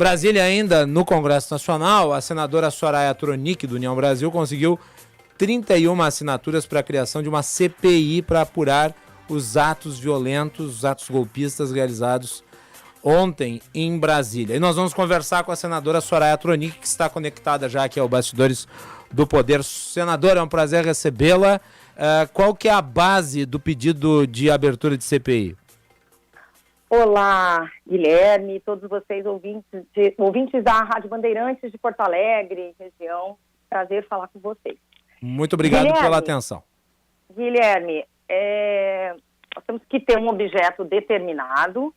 Brasília ainda, no Congresso Nacional, a senadora Soraya Tronic, do União Brasil, conseguiu 31 assinaturas para a criação de uma CPI para apurar os atos violentos, os atos golpistas realizados ontem em Brasília. E nós vamos conversar com a senadora Soraya Tronic, que está conectada já aqui ao Bastidores do Poder. Senadora, é um prazer recebê-la. Qual que é a base do pedido de abertura de CPI? Olá, Guilherme, todos vocês ouvintes da Rádio Bandeirantes de Porto Alegre, região. Prazer falar com vocês. Muito obrigado pela atenção. Guilherme, nós temos que ter um objeto determinado,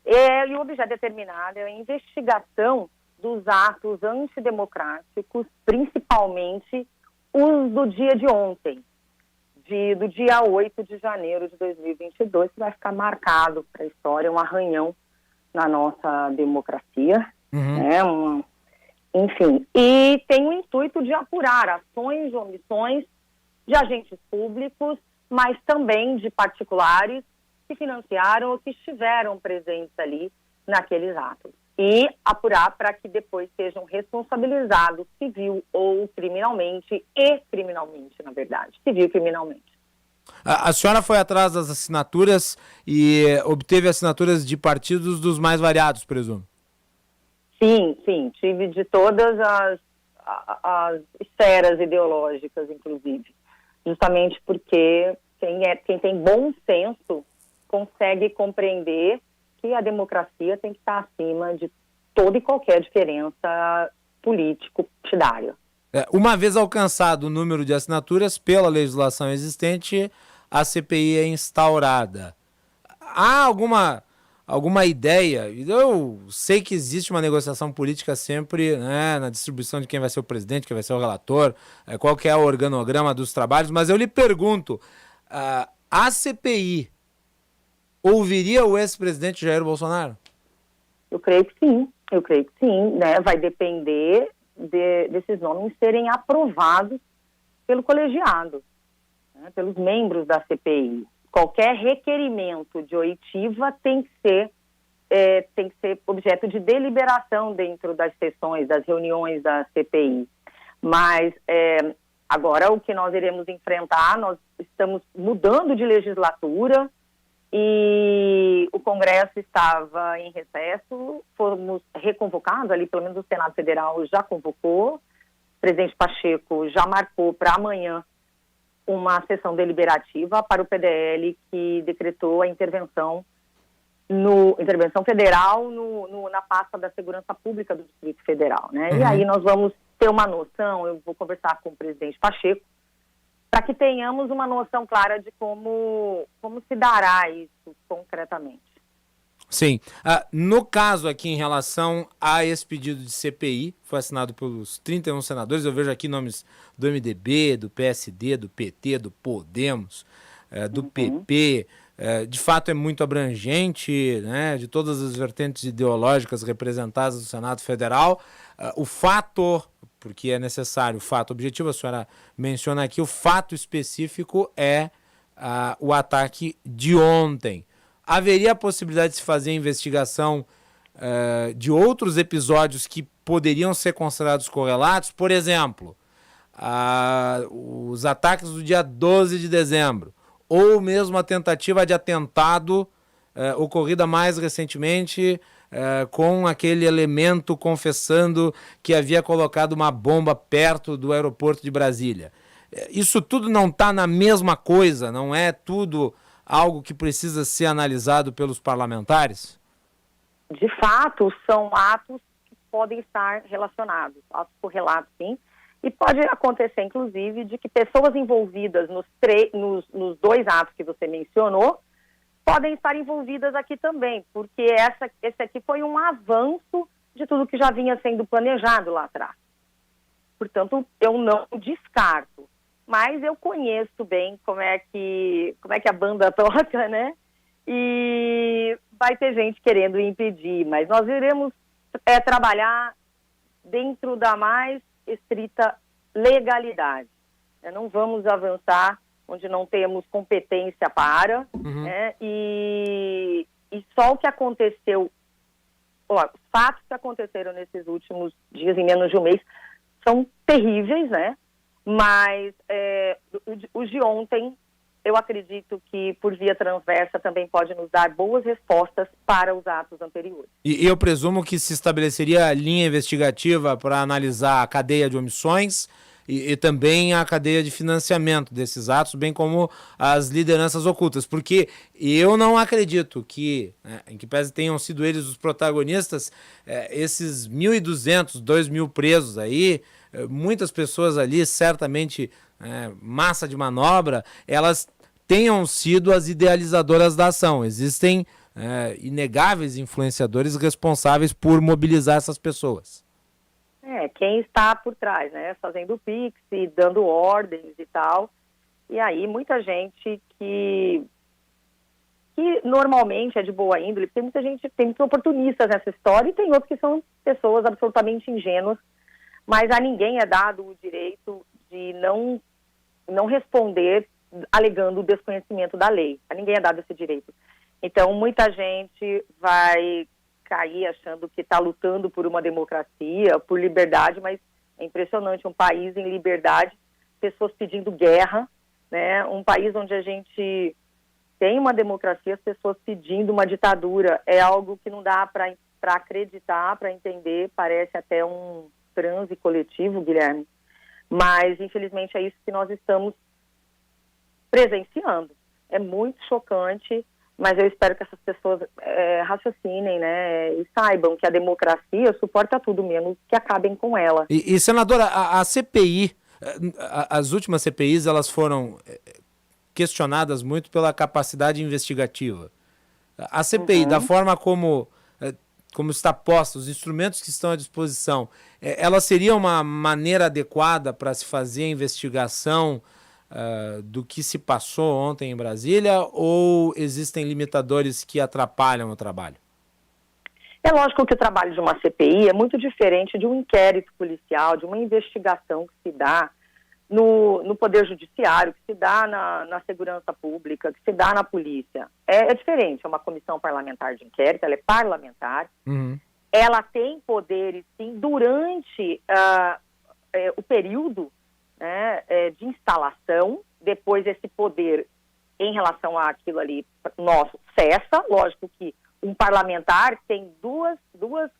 e o objeto determinado é a investigação dos atos antidemocráticos, principalmente os do dia de ontem, do dia 8 de janeiro de 2022, que vai ficar marcado para a história, um arranhão na nossa democracia, enfim, e tem o intuito de apurar ações e omissões de agentes públicos, mas também de particulares que financiaram ou que estiveram presentes ali naqueles atos. E apurar para que depois sejam responsabilizados civil ou criminalmente, na verdade, civil e criminalmente. A senhora foi atrás das assinaturas e obteve assinaturas de partidos dos mais variados, presumo? Sim, tive de todas as esferas ideológicas, inclusive. Justamente porque quem tem bom senso consegue compreender que a democracia tem que estar acima de toda e qualquer diferença político-partidária. Uma vez alcançado o número de assinaturas pela legislação existente, a CPI é instaurada. Há alguma ideia? Eu sei que existe uma negociação política sempre, né, na distribuição de quem vai ser o presidente, quem vai ser o relator, qual que é o organograma dos trabalhos, mas eu lhe pergunto, a CPI ouviria o ex-presidente Jair Bolsonaro? Eu creio que sim, né? Vai depender desses nomes serem aprovados pelo colegiado, né, pelos membros da CPI. Qualquer requerimento de oitiva tem que ser objeto de deliberação dentro das sessões, das reuniões da CPI. Mas agora o que nós iremos enfrentar, nós estamos mudando de legislatura e o Congresso estava em recesso, fomos reconvocados ali, pelo menos o Senado Federal já convocou, o presidente Pacheco já marcou para amanhã uma sessão deliberativa para o PDL que decretou a intervenção federal na pasta da segurança pública do Distrito Federal, né? E aí nós vamos ter uma noção, eu vou conversar com o presidente Pacheco, para que tenhamos uma noção clara de como se dará isso concretamente. Sim. No caso aqui em relação a esse pedido de CPI, foi assinado pelos 31 senadores, eu vejo aqui nomes do MDB, do PSD, do PT, do Podemos, do PP, de fato é muito abrangente, né, de todas as vertentes ideológicas representadas no Senado Federal. O fato, porque é necessário, o fato objetivo, a senhora menciona aqui, o fato específico é o ataque de ontem. Haveria a possibilidade de se fazer investigação de outros episódios que poderiam ser considerados correlatos? Por exemplo, os ataques do dia 12 de dezembro, ou mesmo a tentativa de atentado ocorrida mais recentemente com aquele elemento confessando que havia colocado uma bomba perto do aeroporto de Brasília. Isso tudo não está na mesma coisa? Não é tudo algo que precisa ser analisado pelos parlamentares? De fato, são atos que podem estar relacionados, atos correlatos, sim, e pode acontecer, inclusive, de que pessoas envolvidas nos dois atos que você mencionou podem estar envolvidas aqui também, porque esse aqui foi um avanço de tudo que já vinha sendo planejado lá atrás. Portanto, eu não descarto. Mas eu conheço bem como é que a banda toca, né? E vai ter gente querendo impedir, mas nós iremos trabalhar dentro da mais estrita legalidade. Não vamos avançar onde não temos competência para, né? E só o que aconteceu os fatos que aconteceram nesses últimos dias, em menos de um mês, são terríveis, né? Mas os de ontem, eu acredito que por via transversa também pode nos dar boas respostas para os atos anteriores. E eu presumo que se estabeleceria linha investigativa para analisar a cadeia de omissões e também a cadeia de financiamento desses atos, bem como as lideranças ocultas, porque eu não acredito que, em que pese tenham sido eles os protagonistas, esses 1.200, 2.000 presos aí, muitas pessoas ali, certamente massa de manobra, elas tenham sido as idealizadoras da ação. Existem inegáveis influenciadores responsáveis por mobilizar essas pessoas. Quem está por trás, né? Fazendo Pix e dando ordens e tal. E aí muita gente que normalmente é de boa índole, porque muita gente, tem muitos oportunistas nessa história e tem outros que são pessoas absolutamente ingênuas, mas a ninguém é dado o direito de não responder alegando o desconhecimento da lei. A ninguém é dado esse direito. Então, muita gente vai cair achando que está lutando por uma democracia, por liberdade, mas é impressionante, um país em liberdade, pessoas pedindo guerra, né? Um país onde a gente tem uma democracia, as pessoas pedindo uma ditadura, é algo que não dá para acreditar, para entender, parece até um transe coletivo, Guilherme, mas infelizmente é isso que nós estamos presenciando. É muito chocante, mas eu espero que essas pessoas raciocinem, né, e saibam que a democracia suporta tudo menos que acabem com ela. E senadora, a CPI, as últimas CPIs, elas foram questionadas muito pela capacidade investigativa. A CPI, da forma como está posta, os instrumentos que estão à disposição, ela seria uma maneira adequada para se fazer a investigação do que se passou ontem em Brasília, ou existem limitadores que atrapalham o trabalho? É lógico que o trabalho de uma CPI é muito diferente de um inquérito policial, de uma investigação que se dá no Poder Judiciário, que se dá na segurança pública, que se dá na polícia. É diferente, é uma comissão parlamentar de inquérito, ela é parlamentar, ela tem poderes, sim, durante o período, né, de instalação. Depois esse poder em relação àquilo ali nosso cessa. Lógico que um parlamentar tem duas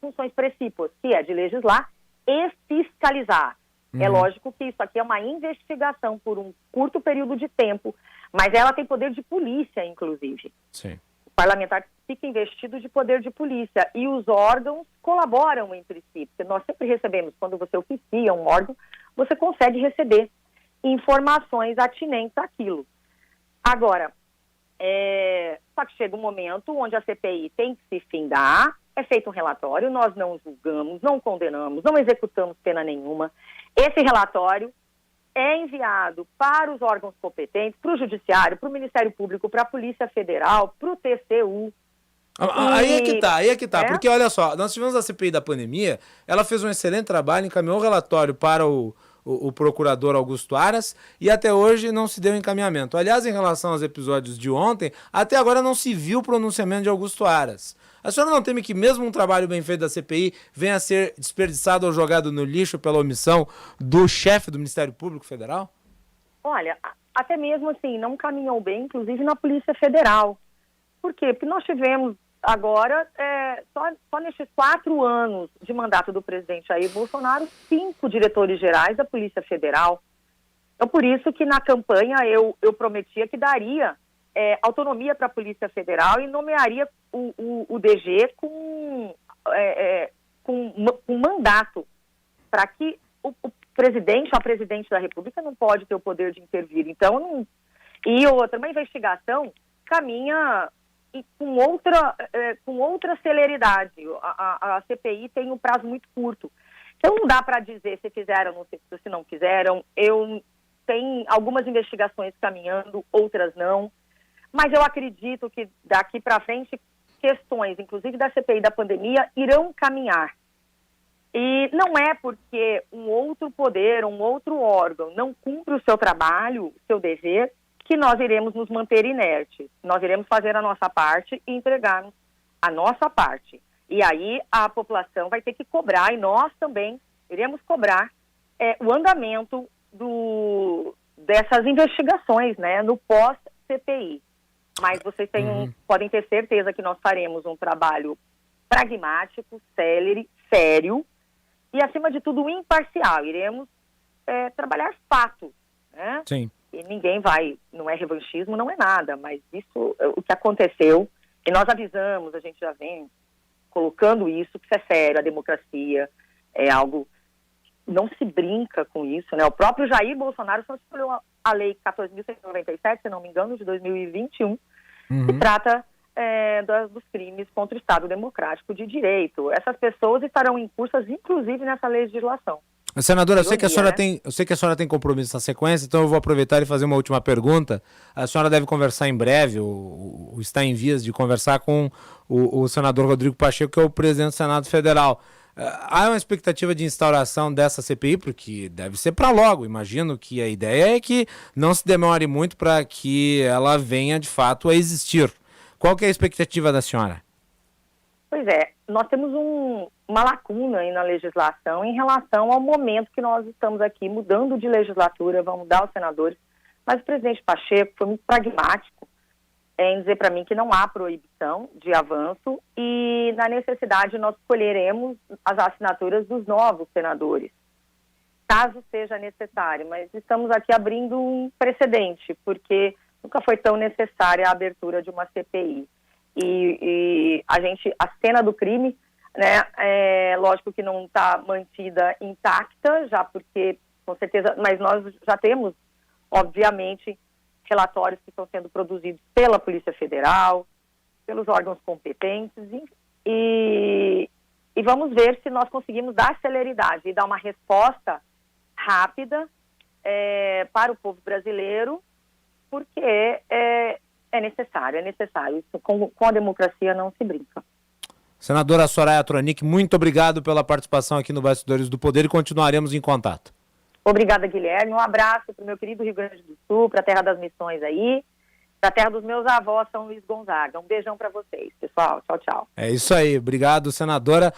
funções precípuas, que é de legislar e fiscalizar. É lógico que isso aqui é uma investigação por um curto período de tempo, mas ela tem poder de polícia, inclusive. Sim. O parlamentar fica investido de poder de polícia e os órgãos colaboram entre si, porque nós sempre recebemos, quando você oficia um órgão, você consegue receber informações atinentes àquilo. Agora, só que chega um momento onde a CPI tem que se findar, é feito um relatório, nós não julgamos, não condenamos, não executamos pena nenhuma. Esse relatório é enviado para os órgãos competentes, para o Judiciário, para o Ministério Público, para a Polícia Federal, para o TCU. Aí é que tá, porque olha só, nós tivemos a CPI da pandemia, ela fez um excelente trabalho, encaminhou o relatório para o procurador Augusto Aras e até hoje não se deu encaminhamento. Aliás, em relação aos episódios de ontem, até agora não se viu o pronunciamento de Augusto Aras. A senhora não teme que mesmo um trabalho bem feito da CPI venha a ser desperdiçado ou jogado no lixo pela omissão do chefe do Ministério Público Federal? Olha, até mesmo assim, não caminhou bem, inclusive na Polícia Federal. Por quê? Porque nós tivemos agora, só nesses 4 anos de mandato do presidente Jair Bolsonaro, 5 diretores gerais da Polícia Federal. Então, por isso que na campanha eu prometia que daria autonomia para a Polícia Federal e nomearia o DG com mandato, para que o presidente ou a presidente da República não pode ter o poder de intervir. Então, uma investigação caminha com outra celeridade. A CPI tem um prazo muito curto. Então, não dá para dizer se fizeram, se não fizeram. Tem algumas investigações caminhando, outras não. Mas eu acredito que daqui para frente, questões, inclusive da CPI da pandemia, irão caminhar. E não é porque um outro poder, um outro órgão não cumpre o seu trabalho, o seu dever, que nós iremos nos manter inertes. Nós iremos fazer a nossa parte e entregarmos a nossa parte. E aí a população vai ter que cobrar, e nós também iremos cobrar o andamento dessas investigações, né, no pós-CPI. Mas vocês podem ter certeza que nós faremos um trabalho pragmático, célere, sério e, acima de tudo, imparcial. Iremos trabalhar fatos, né? Sim. E ninguém vai, não é revanchismo, não é nada, mas isso, o que aconteceu, e nós avisamos, a gente já vem colocando isso, que isso é sério, a democracia é algo, não se brinca com isso, né? O próprio Jair Bolsonaro só escolheu a lei 14.197, se não me engano, de 2021, que trata dos crimes contra o Estado Democrático de Direito. Essas pessoas estarão incursas, inclusive, nessa legislação. Senadora, eu sei que a senhora tem compromisso na sequência, então eu vou aproveitar e fazer uma última pergunta. A senhora deve conversar em breve, ou está em vias de conversar com o senador Rodrigo Pacheco, que é o presidente do Senado Federal. Há uma expectativa de instauração dessa CPI, porque deve ser para logo. Imagino que a ideia é que não se demore muito para que ela venha, de fato, a existir. Qual que é a expectativa da senhora? Pois é, nós temos uma lacuna aí na legislação em relação ao momento que nós estamos aqui mudando de legislatura, vamos mudar os senadores, mas o presidente Pacheco foi muito pragmático em dizer para mim que não há proibição de avanço e, na necessidade, nós escolheremos as assinaturas dos novos senadores, caso seja necessário, mas estamos aqui abrindo um precedente, porque nunca foi tão necessária a abertura de uma CPI. E a cena do crime, né, lógico que não está mantida intacta, já porque, com certeza, mas nós já temos, obviamente, relatórios que estão sendo produzidos pela Polícia Federal, pelos órgãos competentes, e vamos ver se nós conseguimos dar celeridade e dar uma resposta rápida para o povo brasileiro, porque é necessário. Isso, com a democracia não se brinca. Senadora Soraya Tronic, muito obrigado pela participação aqui no Bastidores do Poder e continuaremos em contato. Obrigada, Guilherme. Um abraço para o meu querido Rio Grande do Sul, para a terra das missões aí, para a terra dos meus avós, São Luís Gonzaga. Um beijão para vocês, pessoal. Tchau, tchau. É isso aí. Obrigado, senadora.